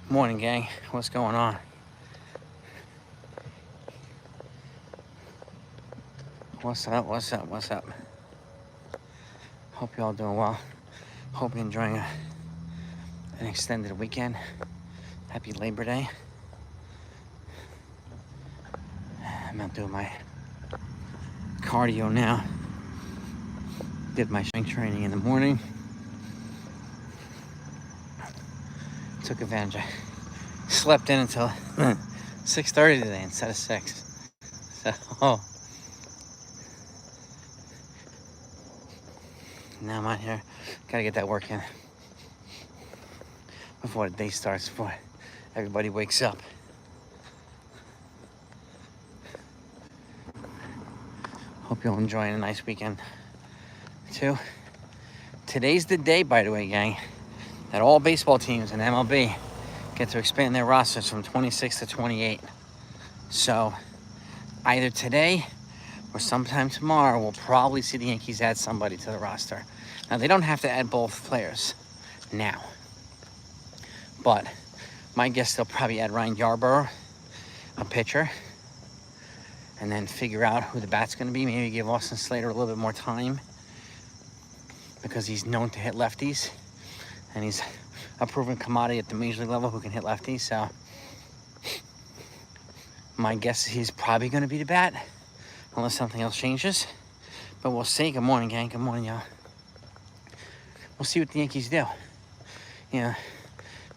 Morning, gang. What's going on? What's up? What's up? What's up? Hope you all doing well. Hope you're enjoying an extended weekend. Happy Labor Day. I'm out doing my cardio now. Did my strength training in the morning. Took advantage. I slept in until 6:30 today instead of 6. So now I'm out here. Gotta get that work in before the day starts, before everybody wakes up. Hope you're enjoying a nice weekend too. Today's the day, by the way, gang, that all baseball teams in MLB get to expand their rosters from 26 to 28. So either today or sometime tomorrow, we'll probably see the Yankees add somebody to the roster. Now, they don't have to add both players now, but my guess they'll probably add Ryan Yarbrough, a pitcher, and then figure out who the bat's going to be. Maybe give Austin Slater a little bit more time because he's known to hit lefties, and he's a proven commodity at the major league level who can hit lefties. So my guess is he's probably going to be the bat unless something else changes. But we'll see. Good morning, gang. Good morning, y'all. We'll see what the Yankees do. Yeah,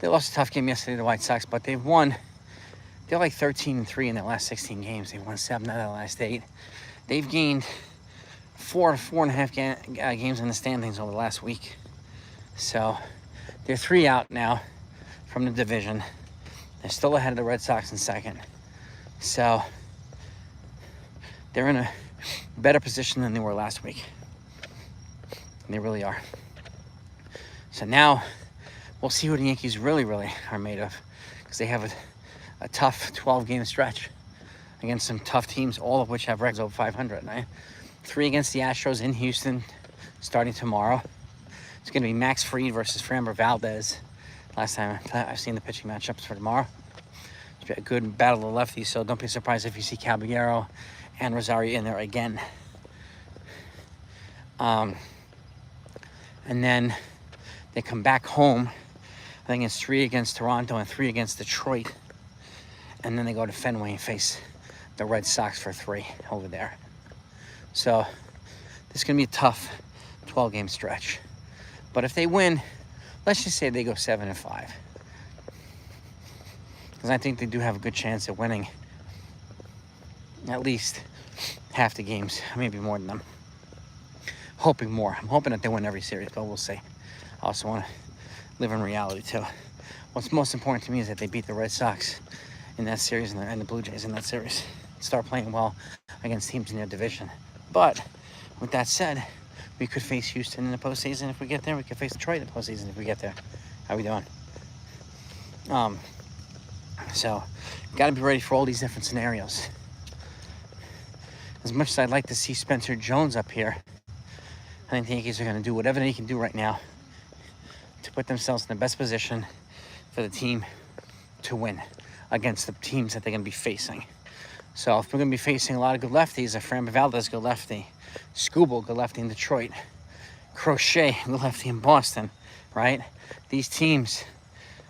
they lost a tough game yesterday to the White Sox, but they've won. They're like 13-3 in their last 16 games. They've won 7 out of the last 8. They've gained 4 to 4.5 games in the standings over the last week. So they're 3 out now from the division. They're still ahead of the Red Sox in second. So they're in a better position than they were last week. They really are. So now we'll see who the Yankees really are made of, because they have a tough 12-game stretch against some tough teams, all of which have records over 500. Right? 3 against the Astros in Houston starting tomorrow. It's going to be Max Fried versus Framber Valdez. Last time I've seen the pitching matchups for tomorrow. It's been a good battle of lefties, so don't be surprised if you see Caballero and Rosario in there again. And then they come back home. I think it's 3 against Toronto and 3 against Detroit. And then they go to Fenway and face the Red Sox for 3 over there. So this is going to be a tough 12-game stretch. But if they win, let's just say they go 7-5. Because I think they do have a good chance of winning at least half the games, maybe more than them. Hoping more. I'm hoping that they win every series, but we'll see. I also want to live in reality too. What's most important to me is that they beat the Red Sox in that series and the Blue Jays in that series. Start playing well against teams in their division. But with that said, we could face Houston in the postseason if we get there. We could face Detroit in the postseason if we get there. How we doing? So, got to be ready for all these different scenarios. As much as I'd like to see Spencer Jones up here, I think the Yankees are going to do whatever they can do right now to put themselves in the best position for the team to win against the teams that they're going to be facing. So if we're going to be facing a lot of good lefties, like Framber Valdez, good lefty, Skubal, good lefty in Detroit, Crochet, good lefty in Boston, right? These teams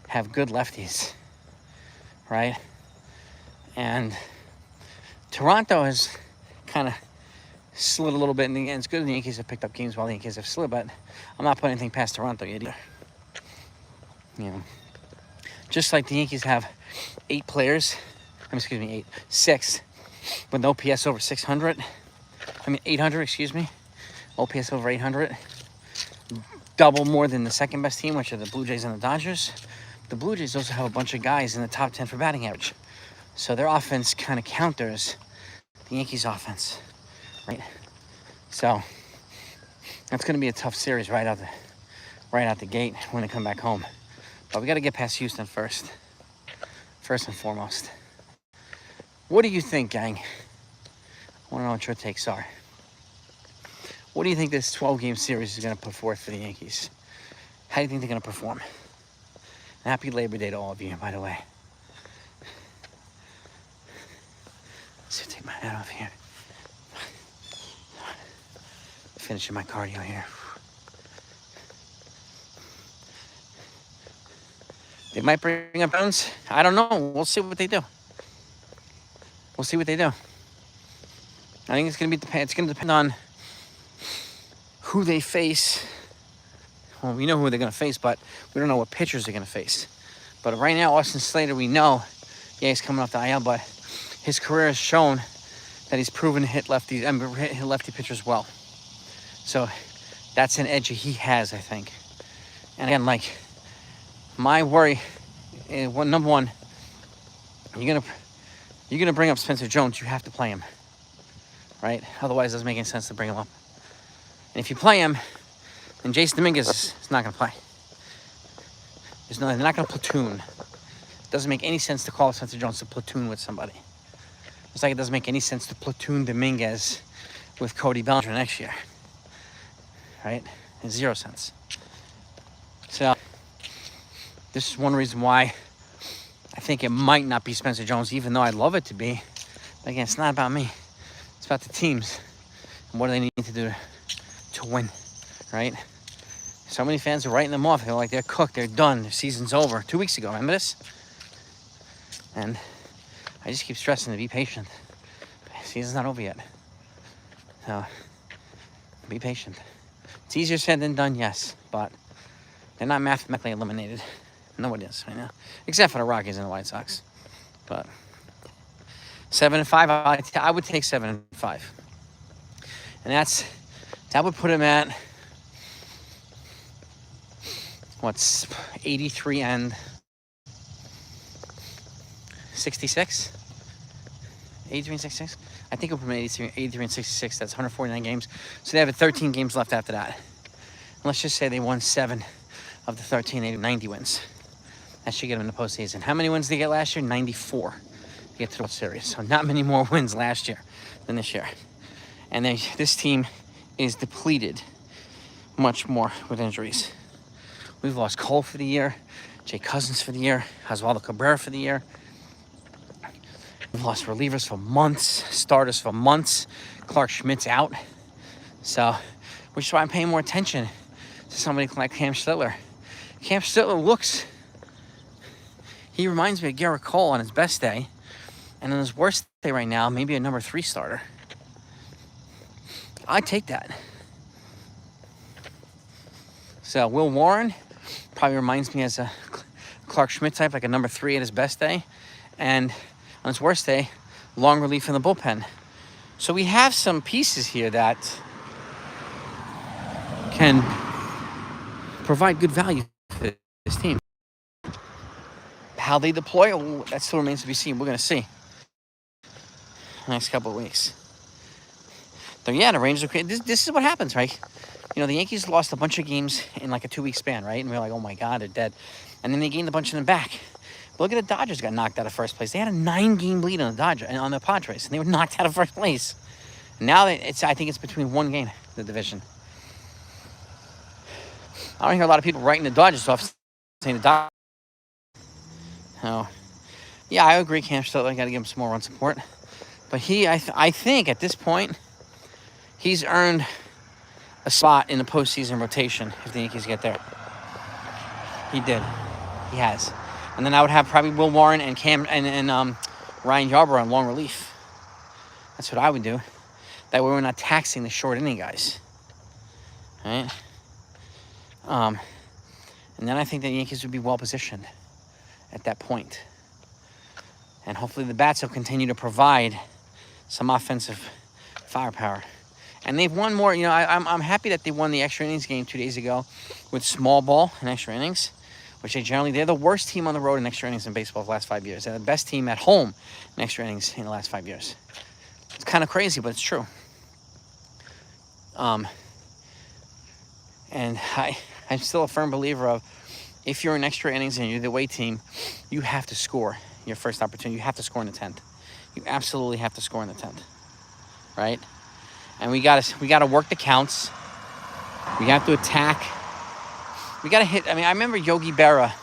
have good lefties, right? And Toronto has kind of slid a little bit, and it's good the Yankees have picked up games while the Yankees have slid, but I'm not putting anything past Toronto yet either. You know, just like the Yankees have 6 with an OPS over 600. 800, excuse me. OPS over 800. Double more than the second best team, which are the Blue Jays and the Dodgers. The Blue Jays also have a bunch of guys in the top 10 for batting average. So their offense kind of counters the Yankees' offense, right? So that's going to be a tough series right out the gate when they come back home. But we got to get past Houston first and foremost. What do you think, gang? I want to know what your takes are. What do you think this 12-game series is going to put forth for the Yankees? How do you think they're going to perform? And happy Labor Day to all of you, by the way. Let's take my hat off here. Finishing my cardio here. They might bring up Jones. I don't know. We'll see what they do. We'll see what they do. I think it's going to depend on who they face. Well, we know who they're going to face, but we don't know what pitchers they're going to face. But right now, Austin Slater, we know, yeah, he's coming off the IL, but his career has shown that he's proven to hit lefty pitchers well. So that's an edge he has, I think. And again, like, my worry, number one, you're gonna bring up Spencer Jones. You have to play him, right? Otherwise, it doesn't make any sense to bring him up. And if you play him, then Jason Dominguez is not gonna play. They're not gonna platoon. It doesn't make any sense to call Spencer Jones to platoon with somebody. It's like it doesn't make any sense to platoon Dominguez with Cody Bellinger next year, right? It's 0 sense. So this is one reason why I think it might not be Spencer Jones, even though I'd love it to be. But again, it's not about me. It's about the teams and what do they need to do to win, right? So many fans are writing them off. They're like, they're cooked, they're done, their season's over. 2 weeks ago, remember this? And I just keep stressing to be patient. The season's not over yet. So be patient. It's easier said than done, yes, but they're not mathematically eliminated. No one is right now, except for the Rockies and the White Sox. But 7-5, I would take 7-5, and that would put him at what's 83 and 66. 83 and 66. I think we'll put him at 83 and 66. That's 149 games. So they have 13 games left after that. And let's just say they won 7 of the 13. They do 90 wins. That should get them in the postseason. How many wins did they get last year? 94 to get to the World Series. So not many more wins last year than this year. And this team is depleted much more with injuries. We've lost Cole for the year, Jay Cousins for the year, Oswaldo Cabrera for the year. We've lost relievers for months, starters for months. Clark Schmidt's out. So, which is why I'm paying more attention to somebody like Cam Stiller. Cam Stiller he reminds me of Garrett Cole on his best day. And on his worst day right now, maybe a number 3 starter. I'd take that. So Will Warren probably reminds me as a Clark Schmidt type, like a number 3 at his best day. And on his worst day, long relief in the bullpen. So we have some pieces here that can provide good value for this team. How they deploy, that still remains to be seen. We're going to see the next couple of weeks. So yeah, the Rangers are great. This is what happens, right? You know, the Yankees lost a bunch of games in like a 2-week span, right? And we're like, oh my God, they're dead. And then they gained a bunch of them back. But look at the Dodgers got knocked out of first place. They had a 9-game lead on the Padres, and they were knocked out of first place. Now I think it's between 1 game, the division. I don't hear a lot of people writing the Dodgers off, saying the Dodgers. So, yeah, I agree. Cam Stiller, got to give him some more run support. But I think at this point, he's earned a spot in the postseason rotation if the Yankees get there. He did. He has. And then I would have probably Will Warren and Ryan Yarbrough on long relief. That's what I would do. That way we're not taxing the short inning guys. Right? And then I think the Yankees would be well positioned at that point. And hopefully the bats will continue to provide some offensive firepower. And they've won more. You know, I'm happy that they won the extra innings game 2 days ago with small ball and extra innings, which they're the worst team on the road in extra innings in baseball the last 5 years. They're the best team at home in extra innings in the last 5 years. It's kind of crazy, but it's true. And I'm still a firm believer of, if you're in extra innings and you're the away team, you have to score your first opportunity. You have to score in the 10th. You absolutely have to score in the 10th, right? And we gotta work the counts. We have to attack. We gotta hit. I mean, I remember Yogi Berra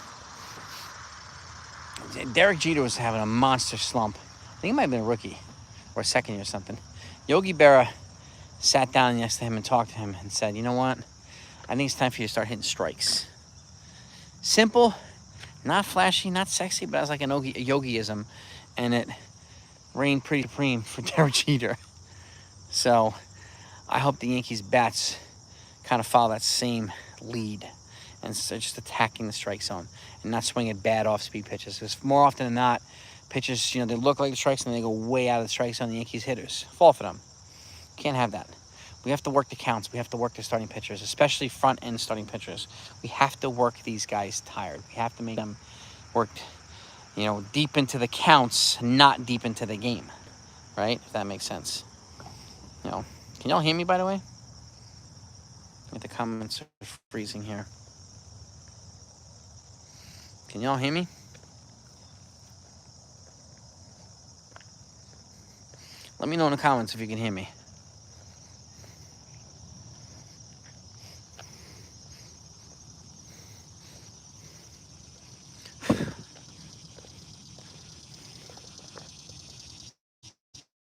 Derek Jeter was having a monster slump. I think he might have been a rookie or a second year or something. Yogi Berra sat down next to him and talked to him and said, you know what? I think it's time for you to start hitting strikes. Simple, not flashy, not sexy, but it was like a yogiism. And it reigned pretty supreme for Derek Jeter. So I hope the Yankees bats kind of follow that same lead and so just attacking the strike zone and not swinging bad off-speed pitches. Because more often than not, pitches, they look like the strikes and they go way out of the strike zone. The Yankees hitters fall for them. Can't have that. We have to work the counts. We have to work the starting pitchers, especially front-end starting pitchers. We have to work these guys tired. We have to make them work, deep into the counts, not deep into the game, right? If that makes sense. Can y'all hear me, by the way? The comments are freezing here. Can y'all hear me? Let me know in the comments if you can hear me.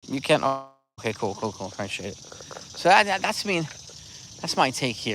You can. Oh, okay, cool. Appreciate it. So that's my take here.